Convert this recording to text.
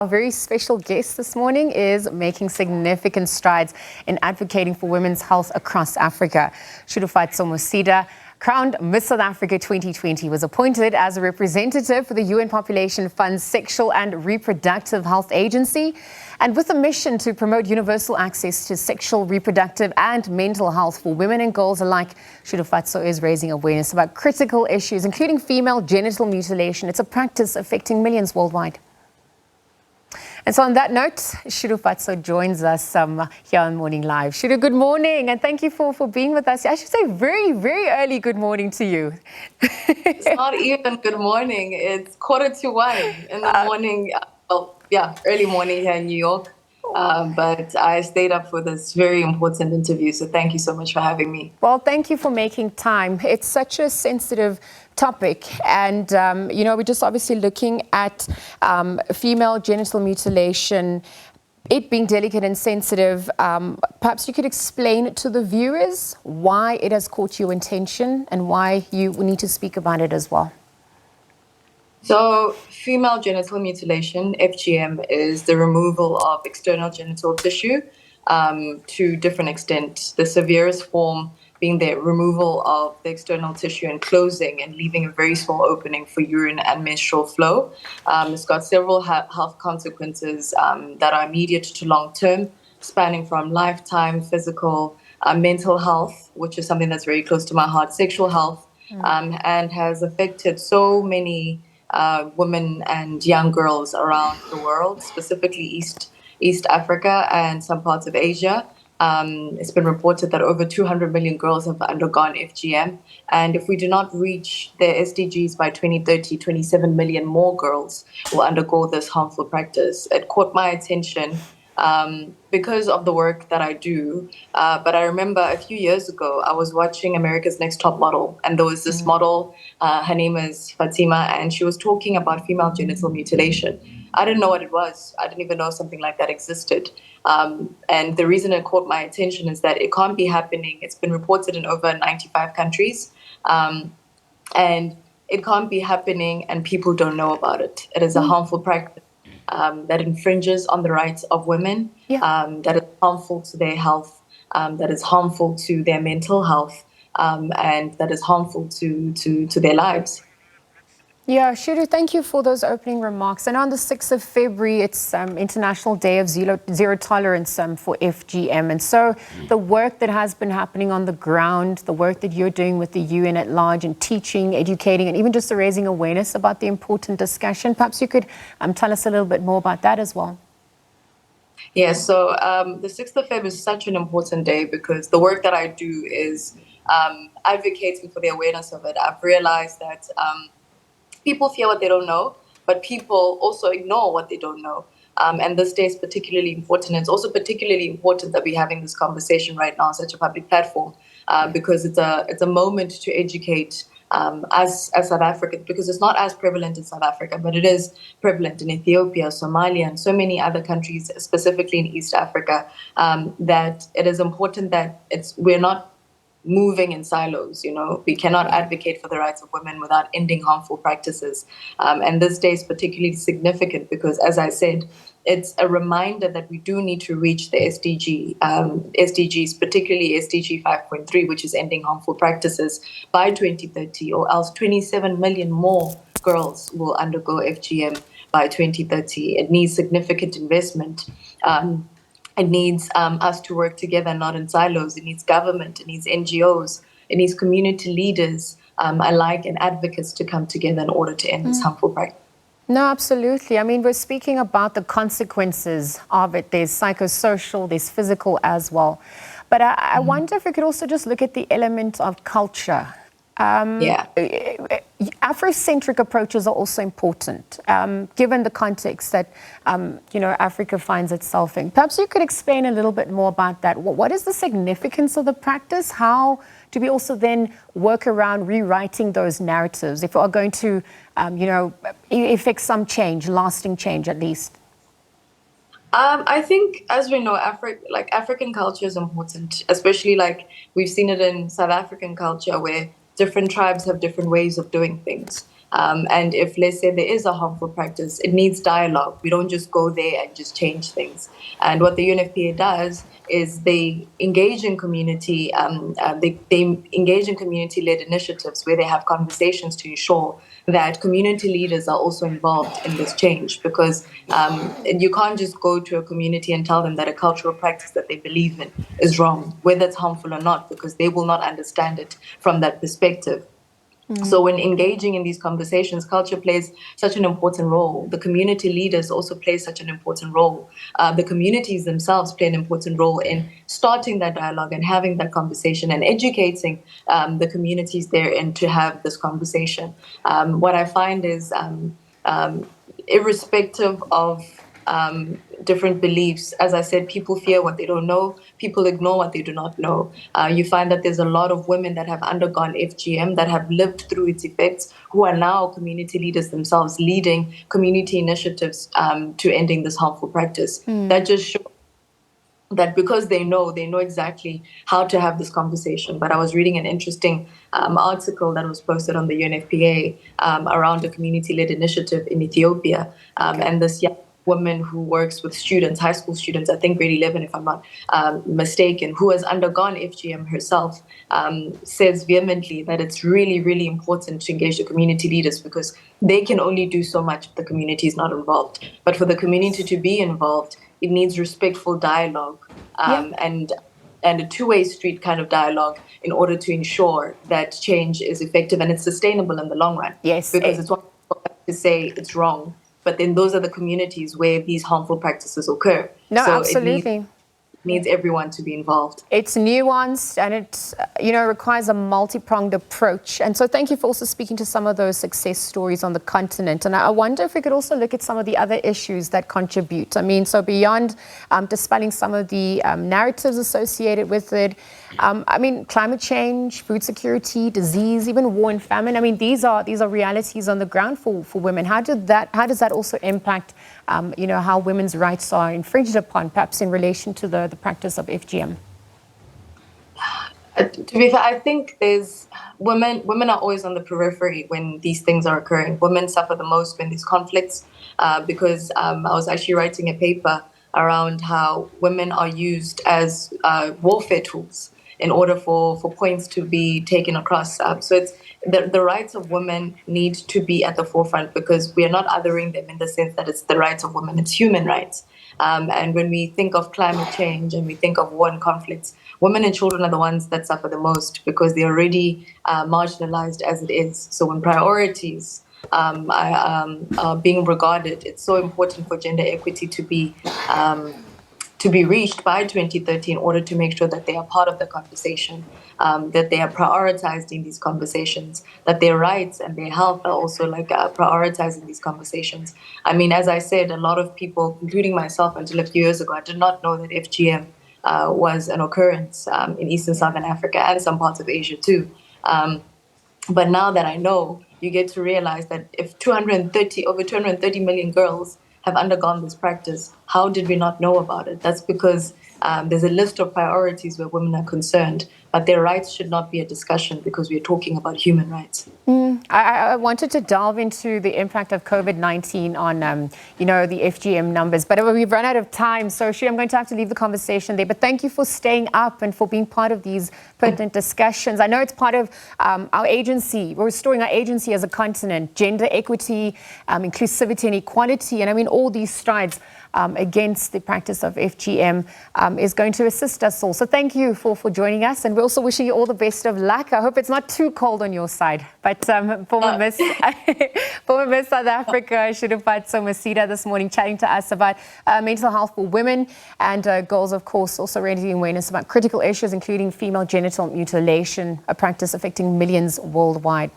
Our very special guest this morning is making significant strides in advocating for women's health across Africa. Shudufhadzo Musida, crowned Miss South Africa 2020, was appointed as a representative for the UN Population Fund's Sexual and Reproductive Health Agency. And with a mission to promote universal access to sexual, reproductive and mental health for women and girls alike, Shudufhadzo is raising awareness about critical issues, including female genital mutilation. It's a practice affecting millions worldwide. And so on that note, Shudufhadzo joins us here on Morning Live. Shudu, good morning, and thank you for being with us. I should say very, very early good morning to you. It's not even good morning. It's 1:45 in the morning. Early morning here in New York. But I stayed up for this very important interview, so thank you so much for having me. Well, thank you for making time. It's such a sensitive topic, and we're just obviously looking at female genital mutilation, it being delicate and sensitive. Perhaps you could explain to the viewers why it has caught your attention and why you need to speak about it as well. So female genital mutilation, FGM, is the removal of external genital tissue to different extent. The severest form being the removal of the external tissue and closing and leaving a very small opening for urine and menstrual flow. It's got several health consequences that are immediate to long term, spanning from lifetime, physical, mental health, which is something that's very close to my heart, sexual health, and has affected so many women and young girls around the world, specifically East Africa and some parts of Asia. It's been reported that over 200 million girls have undergone FGM. And if we do not reach the SDGs by 2030, 27 million more girls will undergo this harmful practice. It caught my attention because of the work that I do. But I remember a few years ago, I was watching America's Next Top Model, and there was this model, her name is Fatima, and she was talking about female genital mutilation. I didn't know what it was. I didn't even know something like that existed. And the reason it caught my attention is that it can't be happening. It's been reported in over 95 countries. And it can't be happening and people don't know about it. It is a harmful practice that infringes on the rights of women, that is harmful to their health, that is harmful to their mental health, and that is harmful to their lives. Yeah, Shudu, thank you for those opening remarks. And on the 6th of February, it's International Day of Zero Tolerance for FGM. And so the work that has been happening on the ground, the work that you're doing with the UN at large and teaching, educating, and even just raising awareness about the important discussion, perhaps you could tell us a little bit more about that as well. Yeah, so the 6th of February is such an important day because the work that I do is advocating for the awareness of it. I've realized that people fear what they don't know, but people also ignore what they don't know. And this day is particularly important. It's also particularly important that we're having this conversation right now on such a public platform because it's a moment to educate as South Africans, because it's not as prevalent in South Africa, but it is prevalent in Ethiopia, Somalia, and so many other countries, specifically in East Africa, that it is important that we're not moving in silos. We cannot advocate for the rights of women without ending harmful practices. And this day is particularly significant because, as I said, it's a reminder that we do need to reach the SDGs, particularly SDG 5.3, which is ending harmful practices by 2030, or else 27 million more girls will undergo FGM by 2030. It needs significant investment. It needs us to work together, not in silos. It needs government, it needs NGOs, it needs community leaders alike and advocates to come together in order to end this harmful practice. No, absolutely. I mean, we're speaking about the consequences of it. There's psychosocial, there's physical as well. But I wonder if we could also just look at the element of culture. Afrocentric approaches are also important, given the context that, Africa finds itself in. Perhaps you could explain a little bit more about that. What is the significance of the practice? How do we also then work around rewriting those narratives if we are going to, effect some change, lasting change at least? I think, as we know, African culture is important, especially we've seen it in South African culture where different tribes have different ways of doing things. And if, let's say, there is a harmful practice, it needs dialogue. We don't just go there and just change things. And what the UNFPA does is they engage in community, they engage in community-led initiatives where they have conversations to ensure that community leaders are also involved in this change, because you can't just go to a community and tell them that a cultural practice that they believe in is wrong, whether it's harmful or not, because they will not understand it from that perspective. So when engaging in these conversations, culture plays such an important role. The community leaders also play such an important role. The communities themselves play an important role in starting that dialogue and having that conversation and educating the communities therein to have this conversation. What I find is irrespective of different beliefs. As I said, people fear what they don't know. People ignore what they do not know. You find that there's a lot of women that have undergone FGM, that have lived through its effects, who are now community leaders themselves, leading community initiatives to ending this harmful practice. That just shows that because they know exactly how to have this conversation. But I was reading an interesting article that was posted on the UNFPA around a community-led initiative in Ethiopia. And this young woman who works with students, high school students, I think grade 11 if I'm not mistaken, who has undergone FGM herself, says vehemently that it's really, really important to engage the community leaders, because they can only do so much if the community is not involved. But for the community to be involved, it needs respectful dialogue and a two-way street kind of dialogue in order to ensure that change is effective and it's sustainable in the long run. Yes. Because it's one thing to say it's wrong, but then those are the communities where these harmful practices occur. No, so absolutely. It needs everyone to be involved. It's nuanced and it, requires a multi-pronged approach. And so thank you for also speaking to some of those success stories on the continent. And I wonder if we could also look at some of the other issues that contribute. I mean, so beyond dispelling some of the narratives associated with it, climate change, food security, disease, even war and famine. I mean, these are realities on the ground for women. How does that also impact, how women's rights are infringed upon, perhaps in relation to the practice of FGM? To be fair, I think there's women are always on the periphery when these things are occurring. Women suffer the most when there's conflicts, because I was actually writing a paper around how women are used as warfare tools in order for points to be taken across. So it's the rights of women need to be at the forefront, because we are not othering them in the sense that it's the rights of women, it's human rights. And when we think of climate change and we think of war and conflicts, women and children are the ones that suffer the most, because they're already marginalized as it is. So when priorities are being regarded, it's so important for gender equity to be reached by 2030 in order to make sure that they are part of the conversation, that they are prioritized in these conversations, that their rights and their health are also prioritized in these conversations. I mean, as I said, a lot of people, including myself until a few years ago, I did not know that FGM was an occurrence in Eastern Southern Africa and some parts of Asia too. But now that I know, you get to realize that if over 230 million girls have undergone this practice, how did we not know about it? That's because there's a list of priorities where women are concerned, but their rights should not be a discussion, because we're talking about human rights. I wanted to delve into the impact of COVID-19 on, the FGM numbers, but we've run out of time. So, Shri, I'm going to have to leave the conversation there. But thank you for staying up and for being part of these pertinent discussions. I know it's part of our agency. We're restoring our agency as a continent, gender equity, inclusivity and equality. And I mean, all these strides against the practice of FGM is going to assist us all. So thank you for joining us. And we're also wishing you all the best of luck. I hope it's not too cold on your side. But former Miss South Africa, Shudufhadzo Musida, this morning chatting to us about mental health for women and girls, of course, also raising awareness about critical issues, including female genital mutilation, a practice affecting millions worldwide.